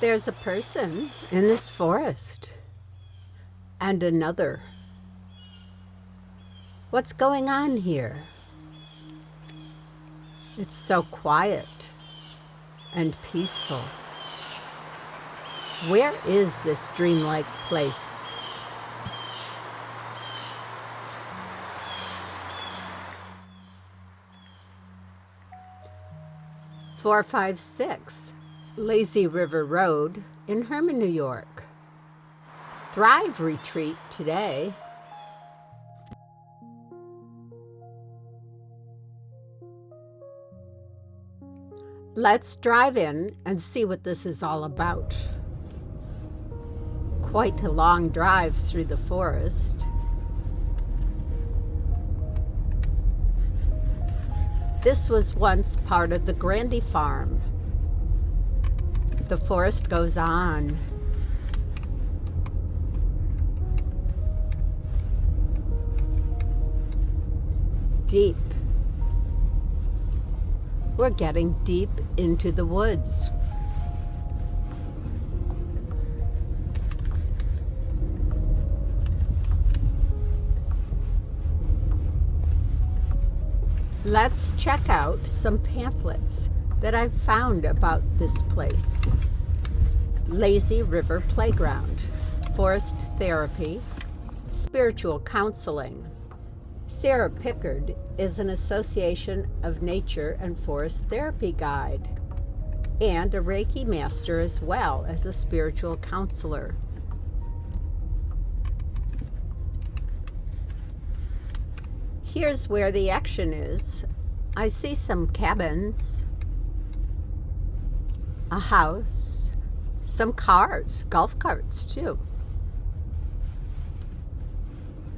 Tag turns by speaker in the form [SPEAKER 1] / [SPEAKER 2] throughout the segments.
[SPEAKER 1] There's a person in this forest, and another. What's going on here? It's so quiet and peaceful. Where is this dreamlike place? "456 Lazy River Road in Hermon, New York. Thrive retreat today." Let's drive in and see what this is all about. Quite a long drive through the forest. This was once part of the GRANDY farm. The forest goes on. Deep. We're getting deep into the woods. Let's check out some pamphlets that I've found about this place. Lazy River Playground, Forest Therapy, Spiritual Counseling. Sarah Pickard is an Association of Nature and Forest Therapy guide and a Reiki master as well as a spiritual counselor. Here's where the action is. I see some cabins, a house, some cars, golf carts too.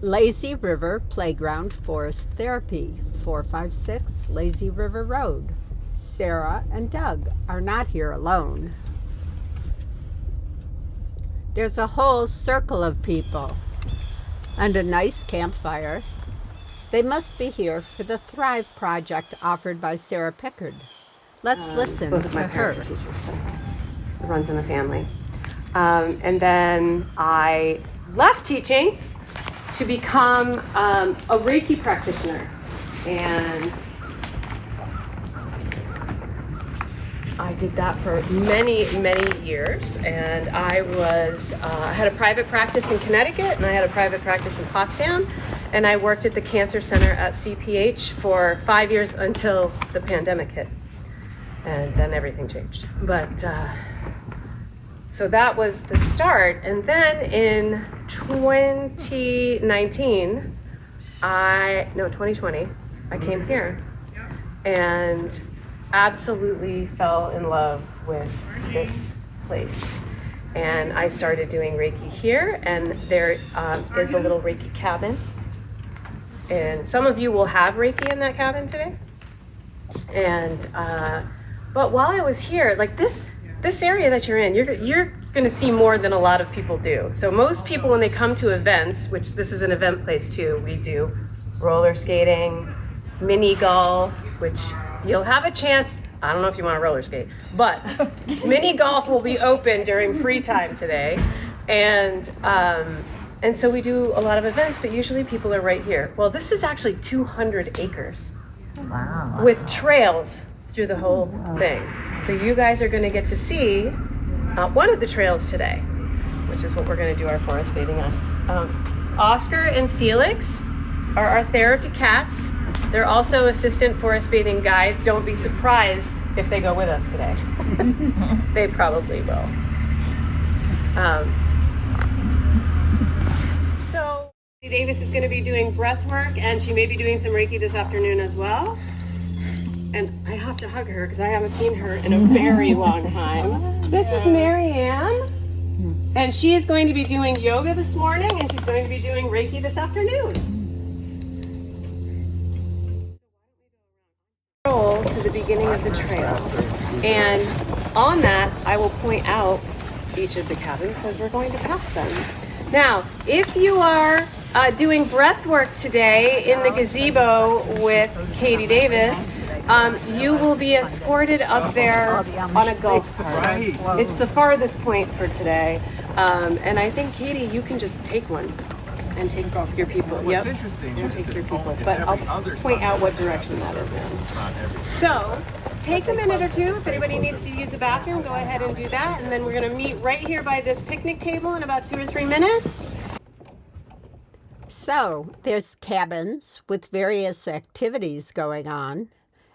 [SPEAKER 1] Lazy River Playground Forest Therapy, 456 Lazy River Road. Sarah and Doug are not here alone. There's a whole circle of people and a nice campfire. They must be here for the Thrive project offered by Sarah Pickard. Let's listen to her.
[SPEAKER 2] Teachers, so it runs in the family. And then I left teaching to become a Reiki practitioner. And I did that for many, many years. And I had a private practice in Connecticut, and I had a private practice in Potsdam. And I worked at the Cancer Center at CPH for 5 years until the pandemic hit. And then everything changed. But so that was the start. And then in 2020, I came here and absolutely fell in love with this place. And I started doing Reiki here, and there is a little Reiki cabin. And some of you will have Reiki in that cabin today. And but while I was here, like this area that you're in, you're going to see more than a lot of people do. So most people, when they come to events, which this is an event place too, we do roller skating, mini golf, which you'll have a chance. I don't know if you want to roller skate, but mini golf will be open during free time today. And so we do a lot of events, but usually people are right here. Well, this is actually 200 acres.
[SPEAKER 3] Wow.
[SPEAKER 2] With trails through the whole thing. So you guys are going to get to see one of the trails today, which is what we're going to do our forest bathing on. Oscar and Felix are our therapy cats. They're also assistant forest bathing guides. Don't be surprised if they go with us today. They probably will. So Davis is going to be doing breath work, and she may be doing some Reiki this afternoon as well. And I have to hug her because I haven't seen her in a very long time. This is Marianne, and she is going to be doing yoga this morning, and she's going to be doing Reiki this afternoon. Roll to the beginning of the trail, and on that I will point out each of the cabins because we're going to pass them. Now, if you are doing breath work today in the gazebo with Katie Davis, You will be escorted up there on a golf cart.
[SPEAKER 3] Right.
[SPEAKER 2] It's the farthest point for today. And I think, Katie, you can just take one and take your people.
[SPEAKER 3] What's interesting
[SPEAKER 2] And
[SPEAKER 3] is
[SPEAKER 2] take your
[SPEAKER 3] it's
[SPEAKER 2] people.
[SPEAKER 3] it's
[SPEAKER 2] But
[SPEAKER 3] every
[SPEAKER 2] I'll
[SPEAKER 3] other
[SPEAKER 2] point
[SPEAKER 3] Sunday.
[SPEAKER 2] out what direction that is now.
[SPEAKER 3] It's not every.
[SPEAKER 2] So take a minute or two. If anybody needs to use the bathroom, go ahead and do that. And then we're going to meet right here by this picnic table in about 2 or 3 minutes.
[SPEAKER 1] So there's cabins with various activities going on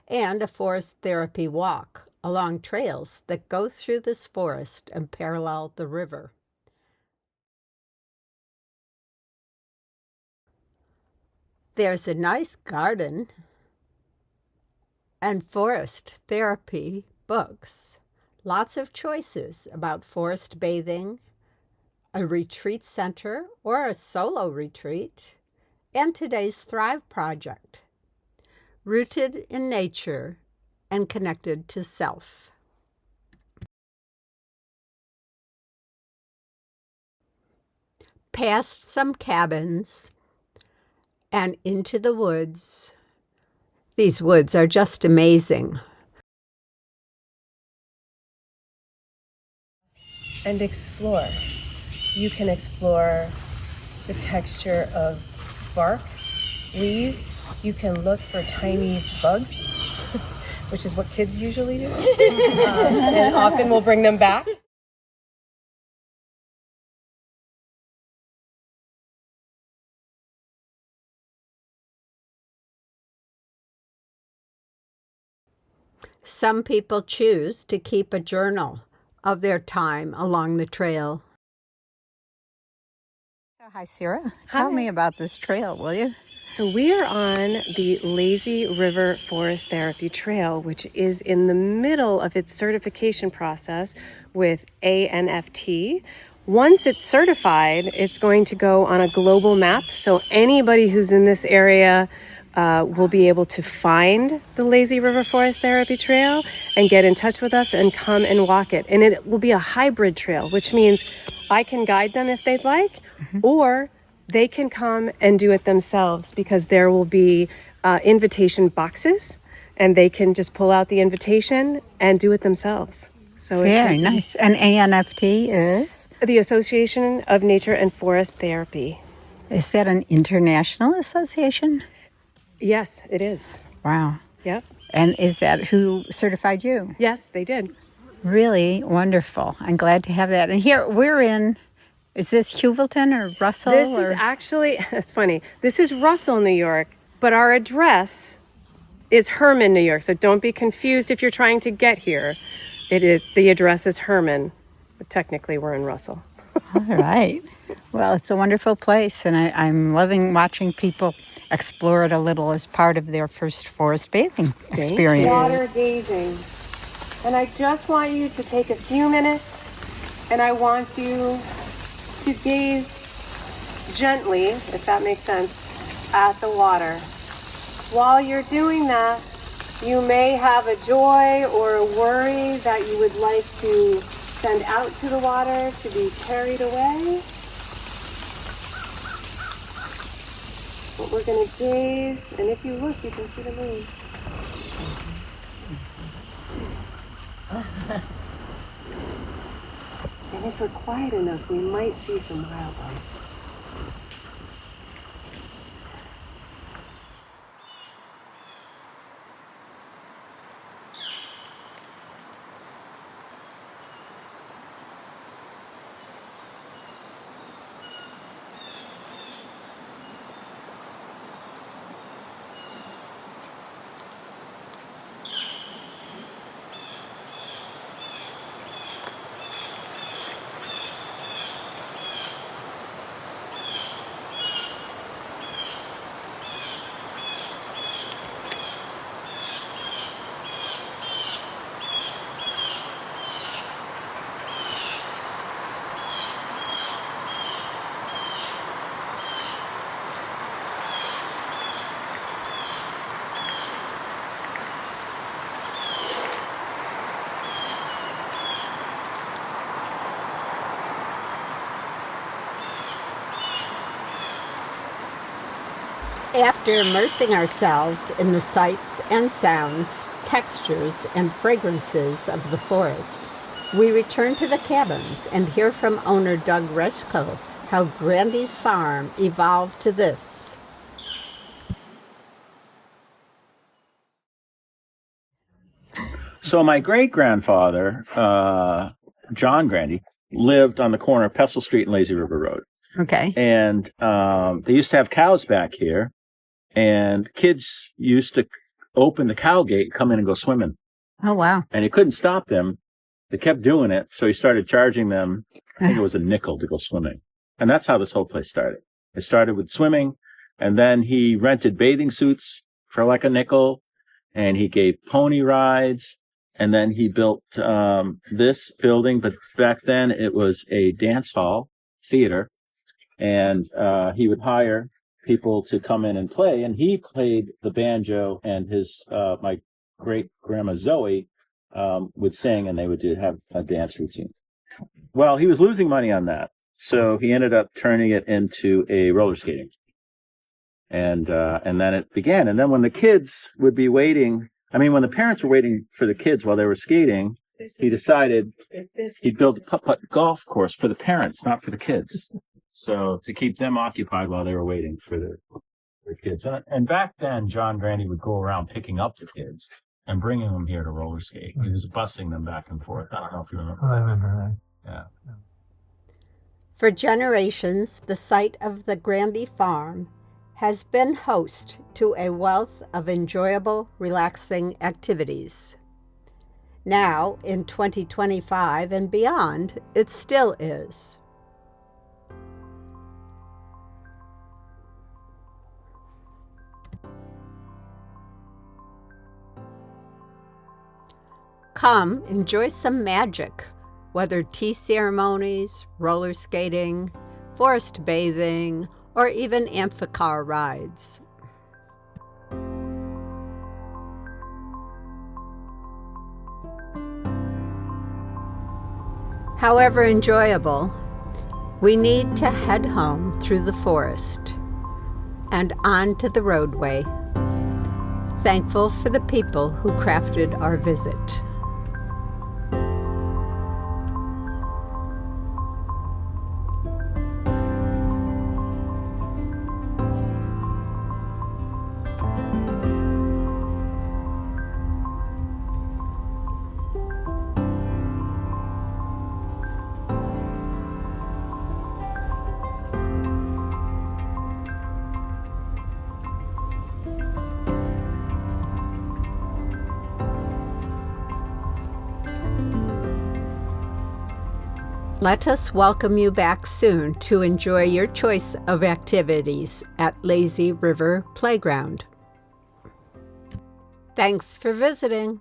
[SPEAKER 1] and a forest therapy walk along trails that go through this forest and parallel the river. There's a nice garden and forest therapy books. Lots of choices about forest bathing, a retreat center or a solo retreat, and today's Thrive Project, rooted in nature and connected to self. Past some cabins and into the woods. These woods are just amazing.
[SPEAKER 2] And explore. You can explore the texture of bark, leaves. You can look for tiny bugs, which is what kids usually do, and often we'll bring them back.
[SPEAKER 1] Some people choose to keep a journal of their time along the trail.
[SPEAKER 4] Hi, Sarah. Tell me about this trail, will you?
[SPEAKER 2] So we are on the Lazy River Forest Therapy Trail, which is in the middle of its certification process with ANFT. Once it's certified, it's going to go on a global map. So anybody who's in this area will be able to find the Lazy River Forest Therapy Trail and get in touch with us and come and walk it. And it will be a hybrid trail, which means I can guide them if they'd like, or they can come and do it themselves, because there will be invitation boxes and they can just pull out the invitation and do it themselves. So
[SPEAKER 4] Very nice. And ANFT is?
[SPEAKER 2] The Association of Nature and Forest Therapy.
[SPEAKER 4] Is that an international association?
[SPEAKER 2] Yes, it is.
[SPEAKER 4] Wow.
[SPEAKER 2] Yep.
[SPEAKER 4] And is that who certified you?
[SPEAKER 2] Yes, they did.
[SPEAKER 4] Really wonderful. I'm glad to have that. And here we're in, is this Hewelton or Russell?
[SPEAKER 2] This is actually, it's funny, this is Russell, New York, but our address is Hermon, New York. So don't be confused if you're trying to get here. The address is Hermon, but technically we're in Russell.
[SPEAKER 4] All right. Well, it's a wonderful place, and I'm loving watching people explore it a little as part of their first forest bathing experience.
[SPEAKER 2] Water gazing. And I just want you to take a few minutes, and I want you to gaze gently, if that makes sense, at the water. While you're doing that, you may have a joy or a worry that you would like to send out to the water to be carried away. But we're going to gaze, and if you look, you can see the moon. And if we're quiet enough, we might see some wildlife.
[SPEAKER 1] After immersing ourselves in the sights and sounds, textures, and fragrances of the forest, we return to the cabins and hear from owner Doug Rechko how Grandy's farm evolved to this.
[SPEAKER 3] So my great-grandfather, John Grandy, lived on the corner of Pestle Street and Lazy River Road.
[SPEAKER 4] Okay.
[SPEAKER 3] And they used to have cows back here, and kids used to open the cow gate, come in and go swimming.
[SPEAKER 4] Oh, wow.
[SPEAKER 3] And he couldn't stop them. They kept doing it, so he started charging them, I think it was a nickel to go swimming. And that's how this whole place started. It started with swimming, and then he rented bathing suits for like a nickel, and he gave pony rides, and then he built this building, but back then it was a dance hall, theater, and he would hire people to come in and play, and he played the banjo, and his my great-grandma Zoe would sing, and they would have a dance routine. Well, he was losing money on that, so he ended up turning it into a roller skating. And then it began. And then when the kids would be waiting, when the parents were waiting for the kids while they were skating, he decided he'd build a putt-putt golf course for the parents, not for the kids. So to keep them occupied while they were waiting for their kids. And back then, John Grandy would go around picking up the kids and bringing them here to roller skate. He was busing them back and forth. I don't know if you remember.
[SPEAKER 5] I remember that.
[SPEAKER 3] Yeah.
[SPEAKER 1] For generations, the site of the Grandy farm has been host to a wealth of enjoyable, relaxing activities. Now, in 2025 and beyond, it still is. Come, enjoy some magic, whether tea ceremonies, roller skating, forest bathing, or even amphicar rides. However enjoyable, we need to head home through the forest and onto the roadway, thankful for the people who crafted our visit. Let us welcome you back soon to enjoy your choice of activities at Lazy River Playground. Thanks for visiting.